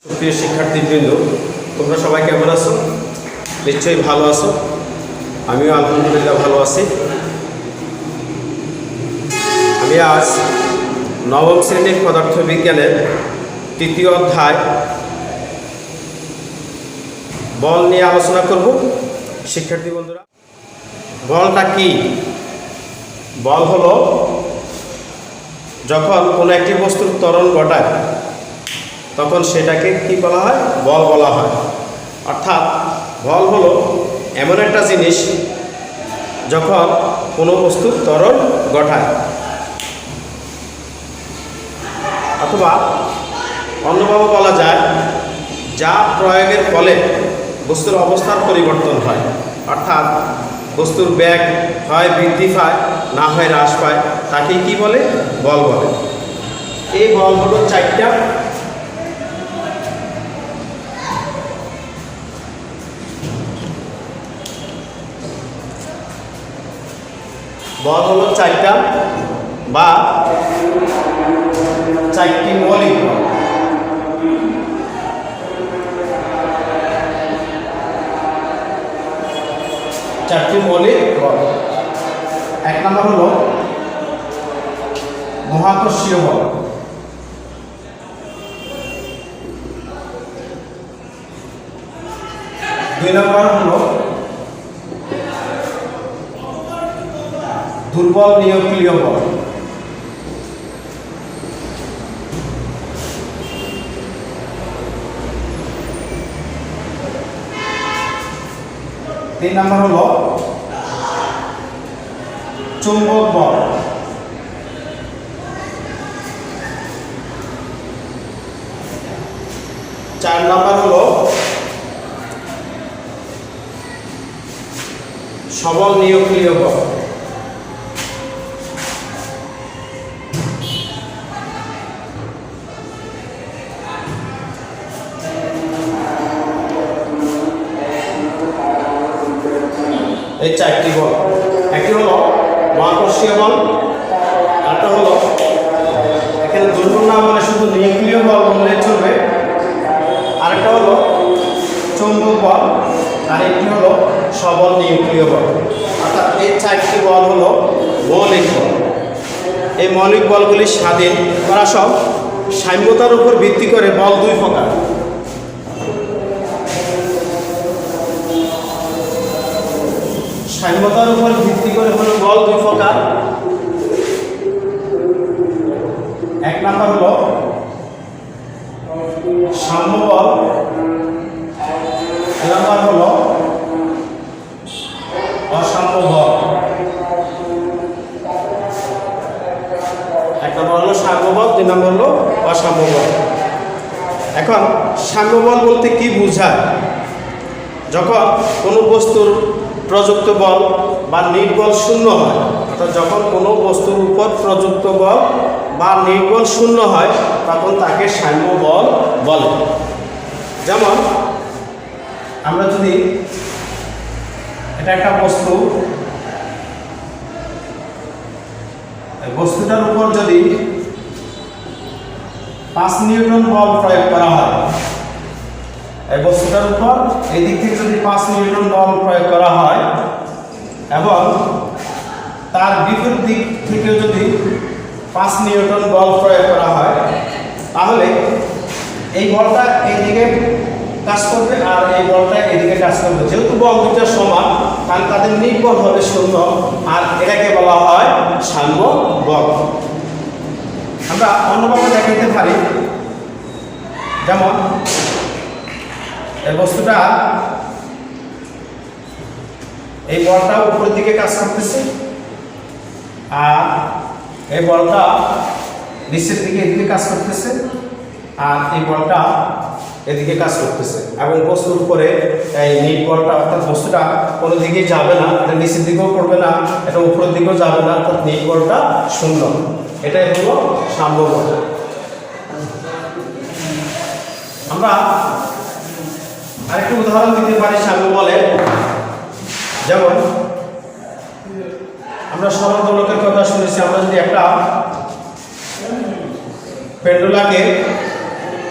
প্রিয় শিক্ষার্থীবৃন্দ, তোমরা সবাই কেমন আছো? নিশ্চয়ই ভালো আছো। আমিও আলহামদুলিল্লাহ ভালো আছি। আমি আজ নবম শ্রেণীর পদার্থবিজ্ঞানের তৃতীয় অধ্যায় বল নিয়ে আলোচনা করব। শিক্ষার্থী বন্ধুরা, বলটা কি? বল হলো যখন কোনো একটি বস্তুর ত্বরণ ঘটায় তখন সেটাকে কি বলা হয়? বল বলা হয়। অর্থাৎ বল হলো এমন একটা জিনিস যখন কোনো বস্তুর ত্বরণ ঘটায়, অথবা অন্যভাবে বলা যায় যা প্রয়োগের ফলে বস্তুর অবস্থার পরিবর্তন হয়। অর্থাৎ বস্তুর বেগ হয় বৃদ্ধি পায়, না হয় হ্রাস পায়, তাকে কি বলে? বল বলে। এই বল হলো চারটা। বল হলো চারটা বা চারটি মৌলিক বল। চারটি মৌলিক বল। এক নম্বর হলো মহাকর্ষীয় বল। দুই নম্বর হলো দুর্বল নিউক্লিয় বল। তিন নম্বর হলো চুম্বক বল। চার নম্বর হলো সবল নিউক্লিয় বল। এই চারটি বল। একটি হলো মহাকর্ষীয় বল, আরেকটা হলো এখানে দুর্বল না বলে শুধু নিউক্লিয় বল বললে চলবে, আরেকটা হলো চৌম্বক বল, আর একটি হলো সবল নিউক্লিয় বল। অর্থাৎ এই চারটি বল হলো মৌলিক বল। এই মৌলিক বলগুলি স্বাধীন, তারা সব সাম্যতার উপর ভিত্তি করে বল দুই প্রকার। সাম্যতার উপর ভিত্তি করে হলো বল দুই প্রকার। এক নম্বর হলো সাম্য বল, দুই নম্বর হলো অসাম্য বল। এক নম্বর হলো সাম্য বল, দুই নম্বর হলো অসাম্য বল। এখন সাম্য বল বলতে কি বোঝায়? যখন কোনো বস্তুর প্রযুক্ত বল বা নির্বল শূন্য হয়, অর্থাৎ যখন কোনো বস্তুর উপর প্রযুক্ত বল বা নির্বল শূন্য হয় তখন তাকে সাম্য বল বলে। যেমন আমরা যদি এটা একটা বস্তু, বস্তুটার উপর যদি 5 নিউটন বল প্রয়োগ করা হয়, এই বস্তুটার উপর এই দিক থেকে যদি 5 নিউটন বল প্রয়োগ করা হয় এবং তার বিপরীত দিক থেকে যদি 5 নিউটন বল প্রয়োগ করা হয়, তাহলে এই বলটা এইদিকে কাজ করবে আর এই বলটা এদিকে কাজ করবে। যেহেতু বল দুটো সমান, কারণ তাদের নির্বল হবে শূন্য, আর এটাকে বলা হয় সাম্য বল। আমরা অন্যভাবে দেখাইতে পারি, যেমন এই বস্তুটা, এই বলটা উপরের দিকে কাজ করতেছে আর এই বলটা নিচের দিকে এদিকে কাজ করতেছে, আর এই বলটা এদিকে কাজ করতেছে। এবং বস্তুর উপরে এই নিট বলটা, অর্থাৎ বস্তুটা কোনো দিকেই যাবে না, এটা নিচের দিকেও পড়বে না, এটা উপরের দিকেও যাবে না, অর্থাৎ নিট বলটা শূন্য। এটাই হলো সাম্য বল। আমরা আরেকটি উদাহরণ দিতে পারি সাম্য বলে। যেমন আমরা সরল দোলকের কথা শুনেছি। আমরা যদি একটা পেন্ডুলাকে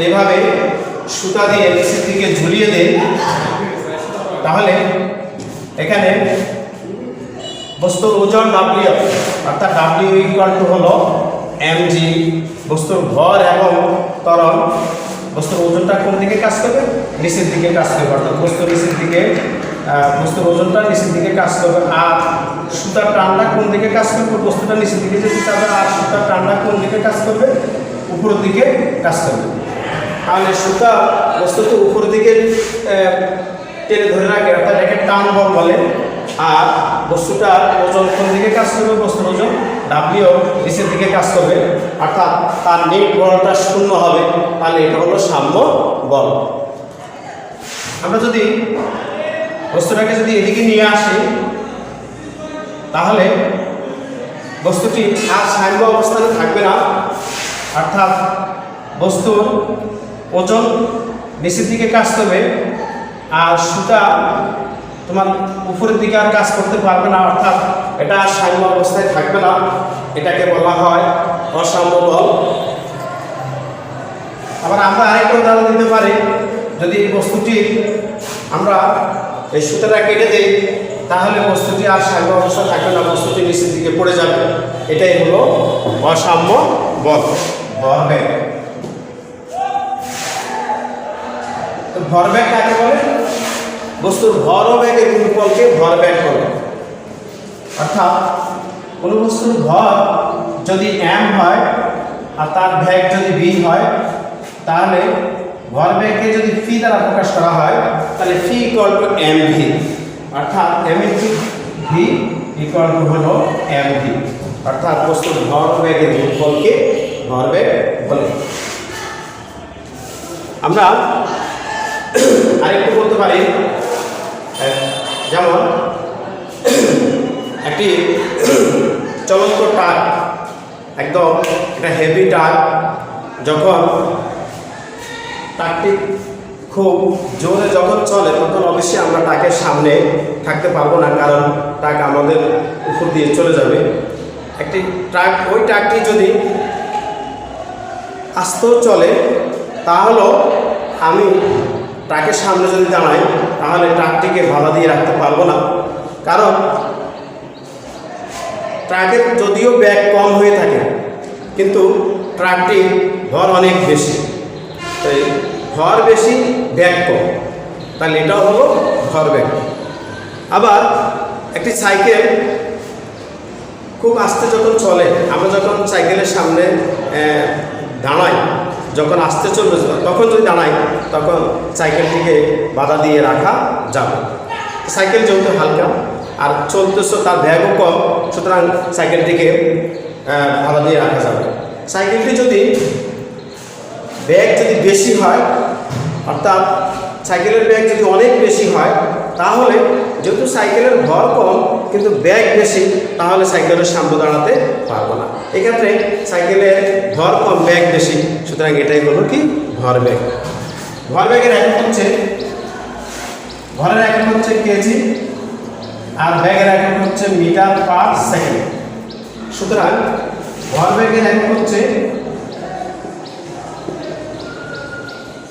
এইভাবে সুতা দিয়ে নিচের দিকে ঝুলিয়ে দেই, তাহলে এখানে বস্তুর ওজন ডাব্লিউ, অর্থাৎ ডাব্লিউ ইকুয়াল টু হলো mg। বস্তুর ভর এবং ত্বরণ, বস্তুর ওজনটা কোন দিকে কাজ করবে? নিচের দিকে কাজ করবে, অর্থাৎ বস্তুর নিচের দিকে বস্তুর ওজনটা নিচের দিকে কাজ করবে। আর সুতার টানটা কোন দিকে কাজ করবে? বস্তুটা নিচের দিকে যেতে চাবে, আর সুতার টানটা কোন দিকে কাজ করবে? উপরের দিকে কাজ করবে। তাহলে সুতা বস্তুকে উপরের দিকে টেনে ধরে রাখে, অর্থাৎ এটাকে টান বল বলে। আর বস্তুটার ওজন কোন দিকে কাজ করবে? বস্তুর ওজন ডাব্লিউ নিচের দিকে কাজ করবে, অর্থাৎ তার নেট বলটা শূন্য হবে। তাহলে এটা হলো সাম্য বল। আমরা যদি বস্তুটাকে যদি এদিকে নিয়ে আসি, তাহলে বস্তুটি আর সাম্য অবস্থানে থাকবে না, অর্থাৎ বস্তুর ওজন নিচের দিকে কাজ করবে আর সুতা তোমার উপরের দিকে আর কাজ করতে পারবে না, অর্থাৎ এটা সাম্য অবস্থায় থাকবে না। এটাকে বলা হয় অসাম্য বল। আবার আমরা আরেকটা উদাহরণ দিতে পারি, যদি বস্তুটি আমরা এই সুতাটা কেটে দেই, তাহলে বস্তুটি আর সাম্য অবস্থা থাকবে না, বস্তুটি নিচের দিকে পড়ে যাবে। এটাই হলো অসাম্য বল। ভরবেগ। ভরবেগ কাকে বলে? বস্তুর ভর ও বেগের গুণফলকে ভরবেগ বলে। অর্থাৎ কোনো বস্তুর ভর যদি m হয় আর তার বেগ যদি v হয়, তাহলে ভরবেগকে যদি ফি দ্বারা প্রকাশ করা হয়, তাহলে ফি ইকুয়াল টু mv, অর্থাৎ m into v equal to হলো mv, অর্থাৎ বস্তুর ভর ও বেগের গুণফলকে ভরবেগ বলে। আমরা আরেকটু বলতে পারি, যেমন একটি চলন্ত ট্রাক, একদম একটা হেভি ট্রাক, যখন ট্রাকটি খুব জোরে যখন চলে, তখন অবশ্যই আমরা ট্রাকের সামনে থাকতে পারবো না, কারণ ট্রাক আমাদের উপর দিয়ে চলে যাবে। একটি ট্রাক, ওই ট্রাকটি যদি আস্তেও চলে, তাহলেও আমি ট্রাকের সামনে যদি দাঁড়াই, তাহলে ট্রাকটিকে বাধা দিয়ে রাখতে পারবো না, কারণ ট্রাকের যদিও ব্যাগ কম হয়ে থাকে, কিন্তু ট্রাকটির ভর অনেক বেশি, তাই ভর বেশি ব্যাগ কম, তাহলে এটাও হলো ভরবেগ। আবার একটি সাইকেল খুব আস্তে যখন চলে, আমরা যখন সাইকেলের সামনে দাঁড়াই, যখন আস্তে চলবে, তখন যদি দাঁড়াই, তখন সাইকেলটিকে বাধা দিয়ে রাখা যাবে। সাইকেল যেহেতু হালকা আর চলতেছে, তার ব্যাগও কম, সুতরাং সাইকেলটিকে বাধা দিয়ে রাখা যাবে। সাইকেলটি যদি ব্যাগ যদি বেশি হয়, অর্থাৎ সাইকেলের ব্যাগ যদি অনেক বেশি হয়, তাহলে যেহেতু সাইকেলের ভর কম কিন্তু ব্যাগ বেশি, তাহলে সাইকেলের সামনে দাঁড়াতে পারবো না। এক্ষেত্রে সাইকেলের ভর কম ব্যাগ বেশি, সুতরাং এটাই হলো কি ভরবেগ। ভরবেগের একক হচ্ছে, ভরের একক হচ্ছে কেজি আর ব্যাগের একক হচ্ছে মিটার পার সেকেন্ড। সুতরাং ভরবেগের একক হচ্ছে,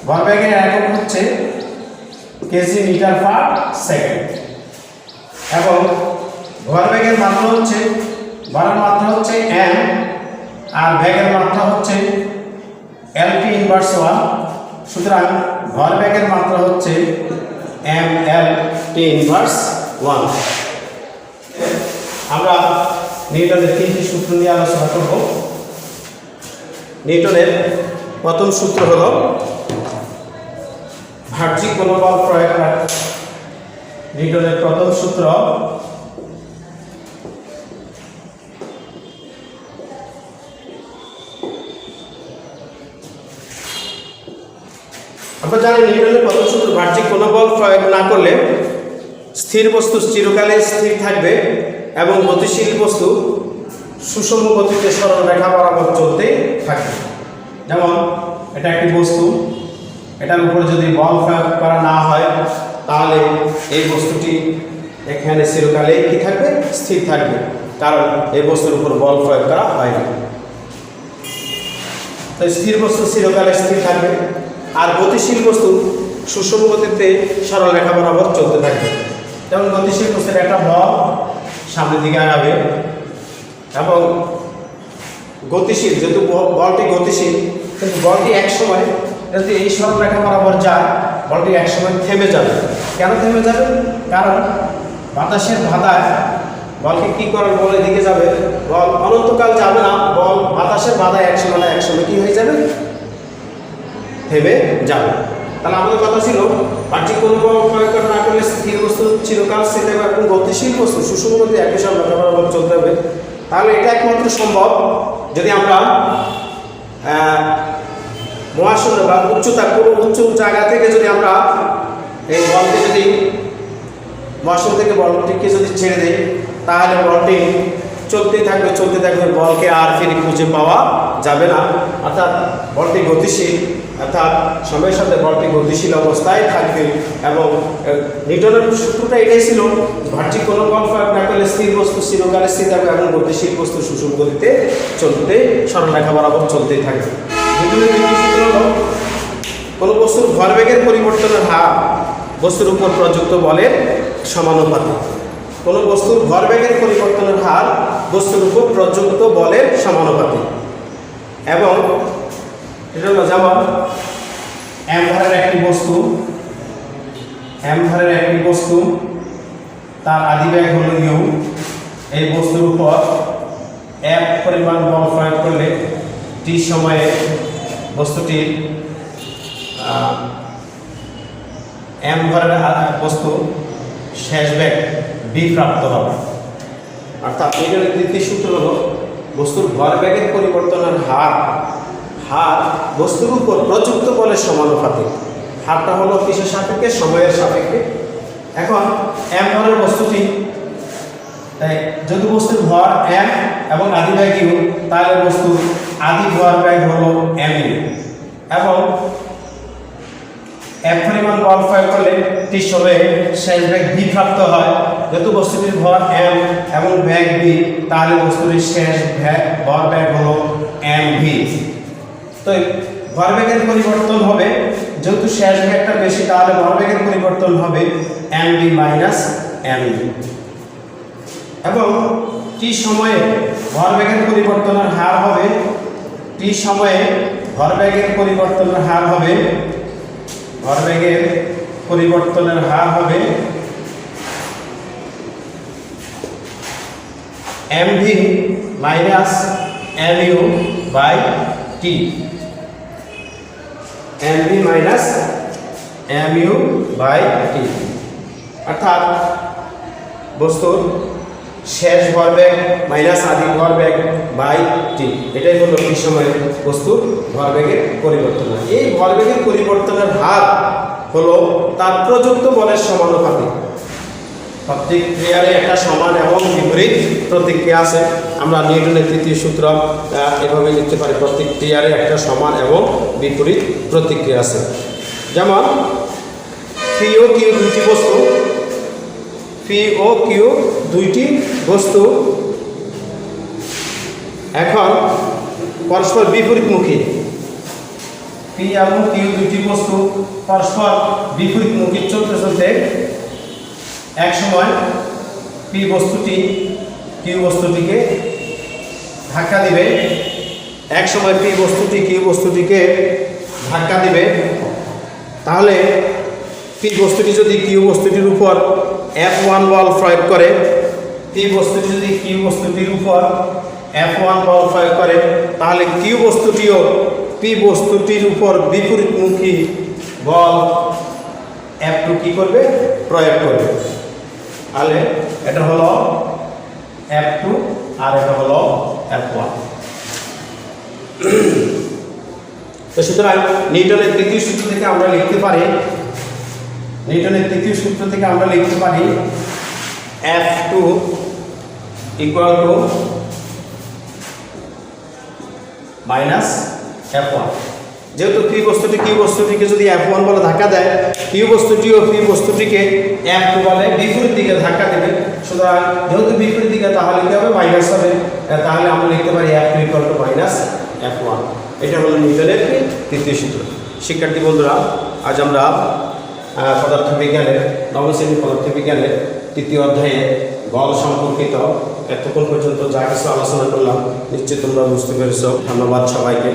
ভরবেগের একক হচ্ছে কেজি মিটার পার সেকেন্ড, এবং ভরবেগের মাত্রা হচ্ছে, ভরের মাত্রা হচ্ছে m আর বেগের মাত্রা হচ্ছে LP ইনভার্স 1। সুতরাং ভরবেগের মাত্রা হচ্ছে mLT ইনভার্স 1। আমরা নিউটনের তিনটি সূত্র নিয়ে আলোচনা করব। নিউটনের প্রথম সূত্র হলো বাহ্যিক কোনো বল প্রয়োগ করা। নিউটনের প্রথম সূত্র আমরা জানি, নিউটনের প্রথম সূত্র বাহ্যিক কোনো বল প্রয়োগ না করলে স্থির বস্তু চিরকালে স্থির থাকবে এবং গতিশীল বস্তু সুষম গতিতে সরল রেখা বরাবর চলতে থাকবে। যেমন এটা একটি বস্তু, এটার উপরে যদি বল প্রয়োগ করা না হয়, তাহলে এই বস্তুটি এখানে চিরকালে কি থাকবে? স্থির থাকবে, কারণ এই বস্তুর উপর বল প্রয়োগ করা হয়নি। তো স্থির বস্তু চিরকালে স্থির থাকবে। আর গতিশীল বস্তু সুষম গতিতে সরল রেখা বরাবর চলতে থাকবে। যেমন গতিশীল বস্তুর একটা বল সামনের দিকে আগাবে এবং গতিশীল, যেহেতু বলটি গতিশীল, কিন্তু বলটি এক সময় যদি এই সরল রেখা বরাবর যায়, বলটি এক সময় থেমে যাবে। কেন থেমে যাবে? কারণ বাতাসের বাধায় বলকে কি করার বল এদিকে যাবে, বল অনন্তকাল যাবে না, বল বাতাসের বাধায় এক সময় কি হয়ে যাবে, থেমে যাবে। তাহলে আমাদের কথা ছিল বাহ্যিক কোনো বল প্রয়োগ না করলে স্থির বস্তু চিরকাল স্থির থাকবে এবং গতিশীল বস্তু সুষম গতিতে একই সরল রেখা বরাবর চলতে হবে। তাহলে এটা একমাত্র সম্ভব যদি আমরা মহাশূন্য বা উচ্চতা, কোনো উচ্চ জায়গা থেকে যদি আমরা এই বলকে যদি মহাশূন্য থেকে বলটিকে যদি ছেড়ে দেই, তাহলে বলটি চলতে থাকবে, বলকে আর ফিরে খুঁজে পাওয়া যাবে না। অর্থাৎ বলটি গতিশীল, অর্থাৎ সময়ের সাথে বলটি গতিশীল অবস্থায় থাকবে। এবং নিউটনের সূত্রটা এটাই ছিল, বাহ্যিক কোনো বল প্রয়োগ না করলে স্থির বস্তু চিরকালে স্থির থাকবে এবং গতিশীল বস্তু সুষম গতিতে চলতে সরল রেখা বরাবর চলতেই থাকবে। নিউটনের দ্বিতীয় সূত্র হলো কোনো বস্তুর ভরবেগের পরিবর্তনের হার বস্তুর উপর প্রযুক্ত বলের সমানুপাতিক। কোনো বস্তুর ভরবেগের পরিবর্তনের হার বস্তুর উপর প্রযুক্ত বলের সমানুপাতিক। এবং এটা হলো যেমন m ভরের একটি বস্তু, তার আদিবেগ হলো u, এই বস্তুর উপর f পরিমাণ বল প্রয়োগ করলে t সময়ে বস্তুটির m ভরের বস্তু শেষ বেগ v প্রাপ্ত হবে। অর্থাৎ নিউটনের দ্বিতীয় সূত্র হলো বস্তুর ভরবেগের পরিবর্তনের হার বস্তুর উপর প্রযুক্ত বলের সমানুপাতিক। হারটা হলো কিসের সাপেক্ষে? সময়ের সাপেক্ষে। এখন m ভরের বস্তুটি, যদি বস্তুর ভর m এবং আদিবেগ u, তাহলে বস্তুর আদি ভরবেগ হলো mu এবং f পরিমাণ বল প্রয়োগ করলে t সময়ে শেষ বেগ v প্রাপ্ত হয়। যেহেতু বস্তুটির ভর m এবং বেগ v, তাহলে বস্তুটির শেষ ভরবেগ হলো mv। তো ভরবেগের পরিবর্তন হবে, যেহেতু শেষ বেগটা বেশি, তাহলে ভরবেগের পরিবর্তন হবে mv মাইনাস mv। এবং t সময়ে ভরবেগের পরিবর্তনের হার হবে mv minus mu by t। mv minus mu by t অর্থাৎ বস্তুর শেষ ভরবেগ মাইনাস আদি ভরবেগ বাই t, এটাই হলো t সময়ে বস্তুর ভরবেগের পরিবর্তন। এই ভরবেগের পরিবর্তনের হার হলো তার প্রযুক্ত বলের সমানুপাতিক। প্রত্যেক ক্রিয়ার একটা সমান এবং বিপরীত প্রতিক্রিয়া আছে। আমরা নিউটনের তৃতীয় সূত্র এভাবে লিখতে পারি, প্রত্যেক ক্রিয়ার একটা সমান এবং বিপরীত প্রতিক্রিয়া আছে। যেমন পি ও কিউ দুইটি বস্তু এখন পরস্পর বিপরীতমুখী। পি এবং কিউ দুইটি বস্তু পরস্পর বিপরীতমুখী চলতে এক সময় পি বস্তুটি কিউ বস্তুটিকে ধাক্কা দিবে, এক সময় পি বস্তুটি কিউ বস্তুটিকে ধাক্কা দিবে। তাহলে পি বস্তুটি যদি কিউ বস্তুটির উপর F1 বল প্রয়োগ করে, পি বস্তুটি যদি কিউ বস্তুটির উপর F1 বল প্রয়োগ করে, তাহলে কিউ বস্তুটিও পি বস্তুটির উপর বিপরীতমুখী বল F2 কি করবে? প্রয়োগ করবে। তাহলে এটা হলো F2 আর এটা হলো F1। তো সুতরাং নিউটনের তৃতীয় সূত্র থেকে আমরা লিখতে পারি F2 equal to minus F1। যেহেতু পি বস্তুটি কিউ বস্তুটিকে যদি F1 বলে ধাক্কা দেয়, কিউ বস্তুটিও পি বস্তুটিকে F2 বলে বিপরীত দিকে ধাক্কা দেবে। সুতরাং যেহেতু বিপরীত দিকে, তাহলে কি হবে? মাইনাস হবে। তাহলে আমরা লিখতে পারি F2 equal to minus F1। এটা হলো নিউটনের তৃতীয় সূত্র। শিক্ষার্থী বন্ধুরা, আজ আমরা পদার্থবিজ্ঞানের নবম শ্রেণীর পদার্থবিজ্ঞানের 3য় অধ্যায়ে বল সম্পর্কিত এতক্ষণ পর্যন্ত যা কিছু আলোচনা করলাম নিশ্চয়ই তোমরা বুঝতে পেরেছ। ধন্যবাদ সবাইকে।